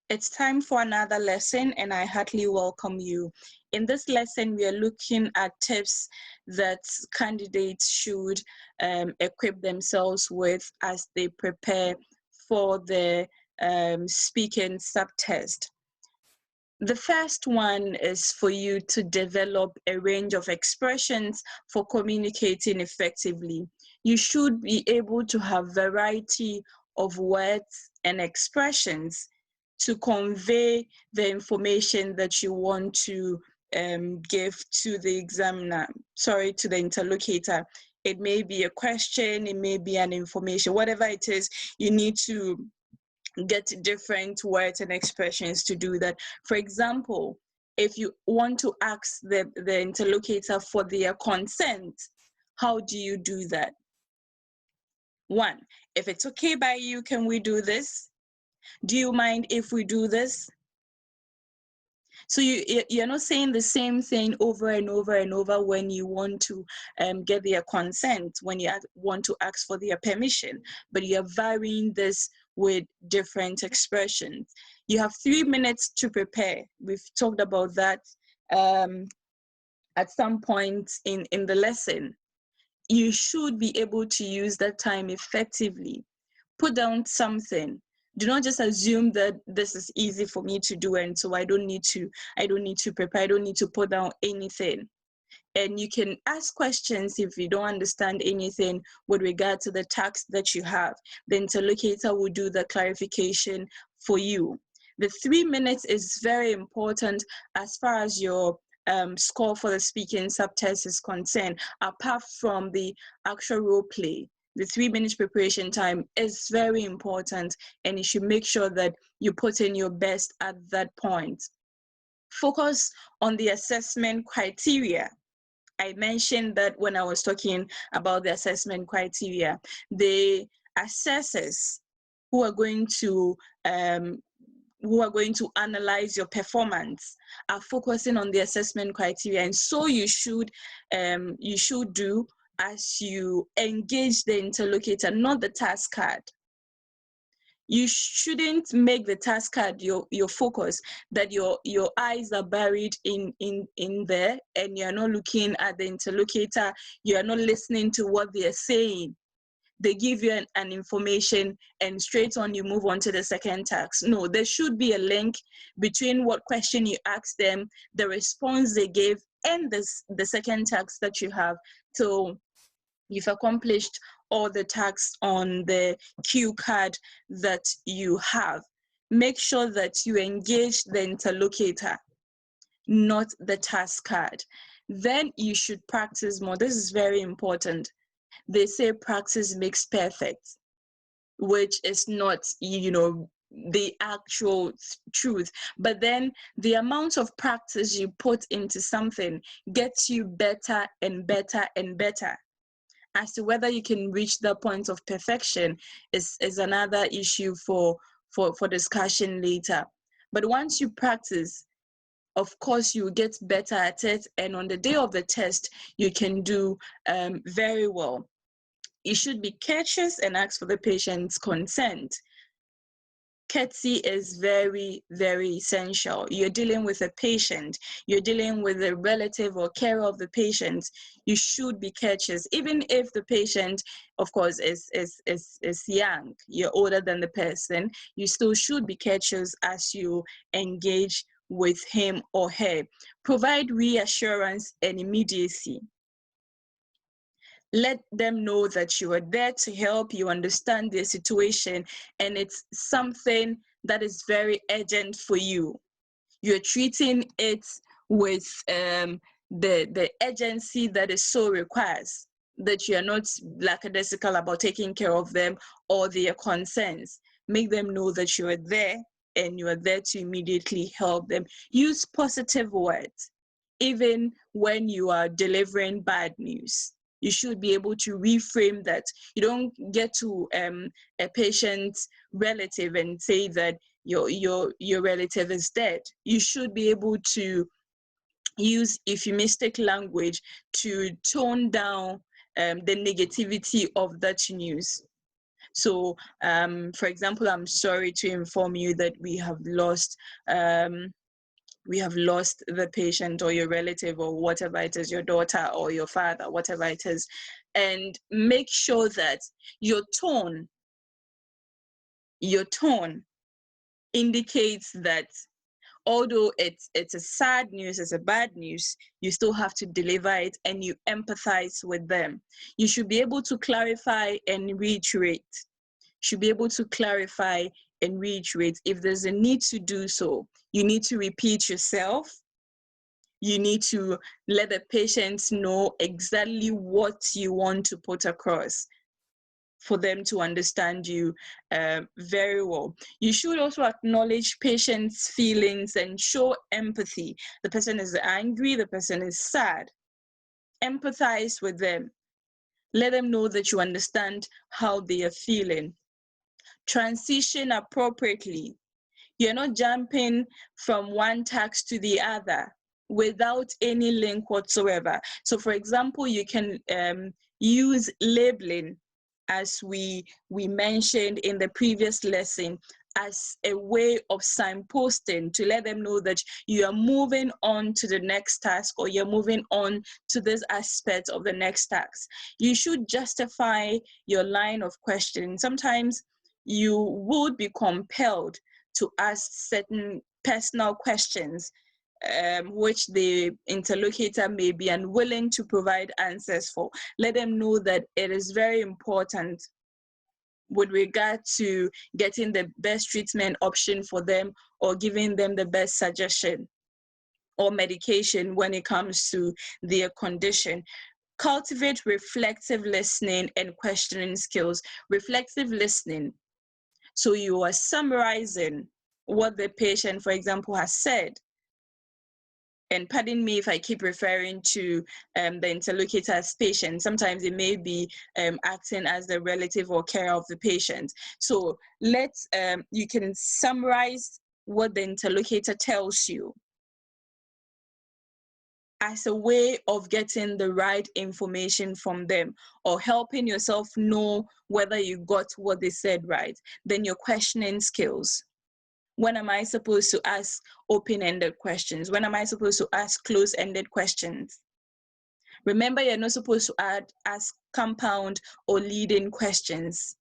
It's time for another lesson, and I heartily welcome you. In this lesson, we are looking at tips that candidates should equip themselves with as they prepare for the speaking subtest. The first one is for you to develop a range of expressions for communicating effectively. You should be able to have variety of words and expressions to convey the information that you want to give to the examiner, to the interlocutor. It may be a question, it may be an information, whatever it is, you need to get different words and expressions to do that. For example, if you want to ask the interlocutor for their consent, how do you do that? One, if it's okay by you, can we do this? Do you mind if we do this? So you're not saying the same thing over and over and over when you want to get their consent, when you want to ask for their permission, but you're varying this with different expressions. You have 3 minutes to prepare. We've talked about that at some point in the lesson. You should be able to use that time effectively. Put down something. Do not just assume that this is easy for me to do, and so I don't need to prepare, I don't need to put down anything. And you can ask questions if you don't understand anything with regard to the task that you have. The interlocutor will do the clarification for you. The 3 minutes is very important as far as your score for the speaking subtest is concerned, apart from the actual role play. The 3 minutes preparation time is very important, and you should make sure that you put in your best at that point. Focus on the assessment criteria. I mentioned that when I was talking about the assessment criteria. The assessors who are going to analyze your performance are focusing on the assessment criteria, and so you should do as you engage the interlocutor, not the task card. You shouldn't make the task card your focus, that your eyes are buried in there and you're not looking at the interlocutor, you're not listening to what they're saying. They give you an information and straight on you move on to the second task. No, there should be a link between what question you asked them, the response they gave, and the second task that you have. So you've accomplished all the tasks on the cue card that you have. Make sure that you engage the interlocutor, not the task card. Then you should practice more. This is very important. They say practice makes perfect, which is not, the actual truth. But then the amount of practice you put into something gets you better and better and better. As to whether you can reach the point of perfection is another issue for discussion later. But once you practice, of course, you get better at it, and on the day of the test, you can do very well. You should be courteous and ask for the patient's consent. Courtesy is very, very essential. You're dealing with a patient, you're dealing with a relative or carer of the patient. You should be courteous, even if the patient, of course, is young, you're older than the person, you still should be courteous as you engage with him or her. Provide reassurance and immediacy. Let them know that you are there to help, you understand their situation, and it's something that is very urgent for you. You're treating it with the urgency that it so requires, that you are not lackadaisical about taking care of them or their concerns. Make them know that you are there and you are there to immediately help them. Use positive words, even when you are delivering bad news. You should be able to reframe that. You don't get to a patient's relative and say that your relative is dead. You should be able to use euphemistic language to tone down the negativity of that news. So, for example, I'm sorry to inform you that we have lost the patient or your relative or whatever it is, your daughter or your father, whatever it is, and make sure that your tone indicates that although it's a sad news, it's a bad news, you still have to deliver it and you empathize with them. You should be able to clarify and reiterate. Should be able to clarify and reiterate. If there's a need to do so, you need to repeat yourself. You need to let the patients know exactly what you want to put across for them to understand you very well. You should also acknowledge patients' feelings and show empathy. The person is angry, the person is sad. Empathize with them. Let them know that you understand how they are feeling. Transition appropriately. You're not jumping from one task to the other without any link whatsoever. So for example, you can use labeling, as we mentioned in the previous lesson, as a way of signposting to let them know that you are moving on to the next task, or you're moving on to this aspect of the next task. You should justify your line of questioning. Sometimes you would be compelled to ask certain personal questions, which the interlocutor may be unwilling to provide answers for. Let them know that it is very important with regard to getting the best treatment option for them, or giving them the best suggestion or medication when it comes to their condition. Cultivate reflective listening and questioning skills. Reflective listening. So you are summarizing what the patient, for example, has said. And pardon me if I keep referring to the interlocutor as patient. Sometimes it may be acting as the relative or carer of the patient. So you can summarize what the interlocutor tells you as a way of getting the right information from them, or helping yourself know whether you got what they said right. Then your questioning skills. When am I supposed to ask open-ended questions? When am I supposed to ask close-ended questions? Remember, you're not supposed to ask compound or leading questions.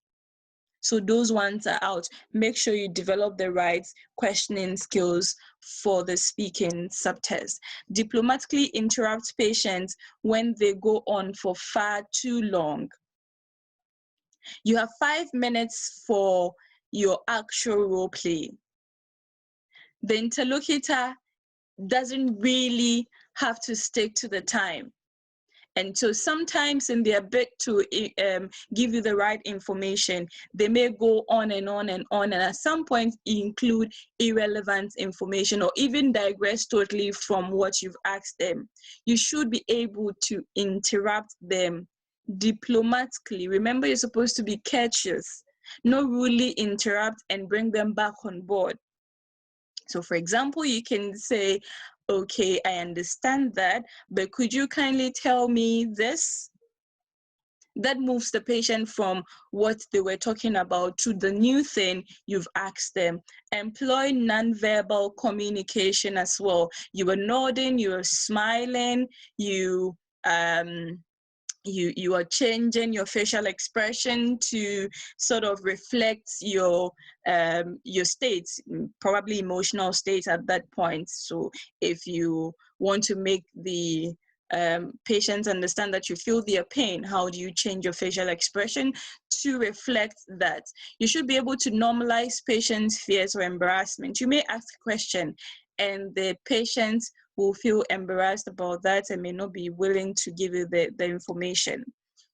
So those ones are out. Make sure you develop the right questioning skills for the speaking subtest. Diplomatically interrupt patients when they go on for far too long. You have 5 minutes for your actual role play. The interlocutor doesn't really have to stick to the time. And so sometimes in their bid to give you the right information, they may go on and on and on, and at some point include irrelevant information or even digress totally from what you've asked them. You should be able to interrupt them diplomatically. Remember, you're supposed to be courteous, not really interrupt and bring them back on board. So for example, you can say, okay, I understand that, but could you kindly tell me this? That moves the patient from what they were talking about to the new thing you've asked them. Employ nonverbal communication as well. You were nodding, you were smiling, you are changing your facial expression to sort of reflect your state, probably emotional state at that point. So if you want to make the patients understand that you feel their pain, how do you change your facial expression to reflect that? You should be able to normalize patients' fears or embarrassment. You may ask a question and the patient will feel embarrassed about that and may not be willing to give you the information.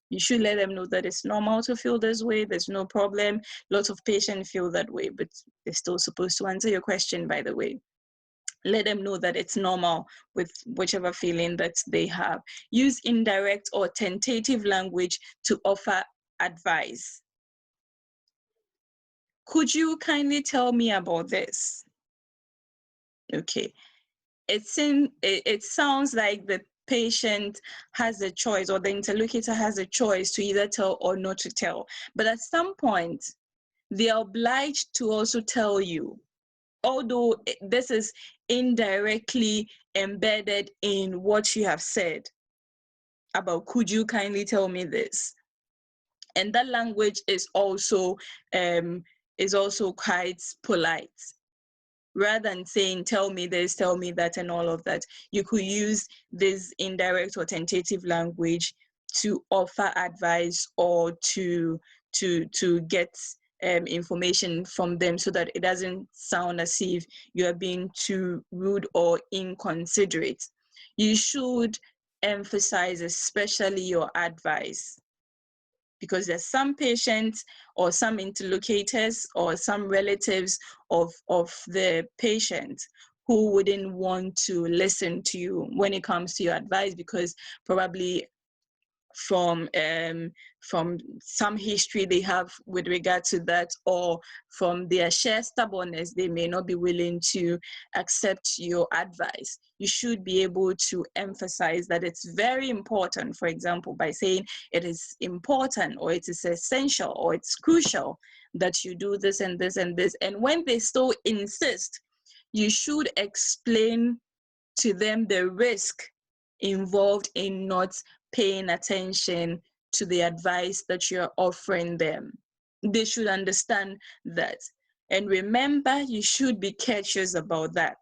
You should let them know that it's normal to feel this way. There's no problem. Lots of patients feel that way, but they're still supposed to answer your question, by the way. Let them know that it's normal with whichever feeling that they have. Use indirect or tentative language to offer advice. Could you kindly tell me about this? Okay. It sounds like the patient has a choice, or the interlocutor has a choice to either tell or not to tell. But at some point, they are obliged to also tell you, although this is indirectly embedded in what you have said about, could you kindly tell me this? And that language is also quite polite. Rather than saying, tell me this, tell me that, and all of that, you could use this indirect or tentative language to offer advice or to get information from them, so that it doesn't sound as if you are being too rude or inconsiderate. You should emphasize especially your advice, because there's some patients or some interlocutors or some relatives of the patient who wouldn't want to listen to you when it comes to your advice, because probably from some history they have with regard to that, or from their sheer stubbornness, they may not be willing to accept your advice. You should be able to emphasize that it's very important, for example, by saying it is important, or it is essential, or it's crucial that you do this and this and this. And when they still insist, you should explain to them the risk involved in not paying attention to the advice that you're offering them. They should understand that. And remember, you should be courteous about that.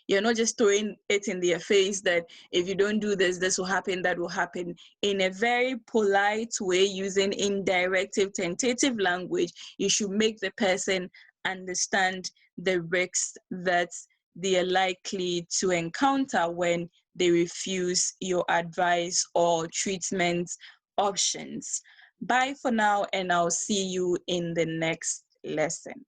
You're not just throwing it in their face that if you don't do this, this will happen, that will happen. In a very polite way, using indirective, tentative language, you should make the person understand the risks that they are likely to encounter when they refuse your advice or treatment options. Bye for now, and I'll see you in the next lesson.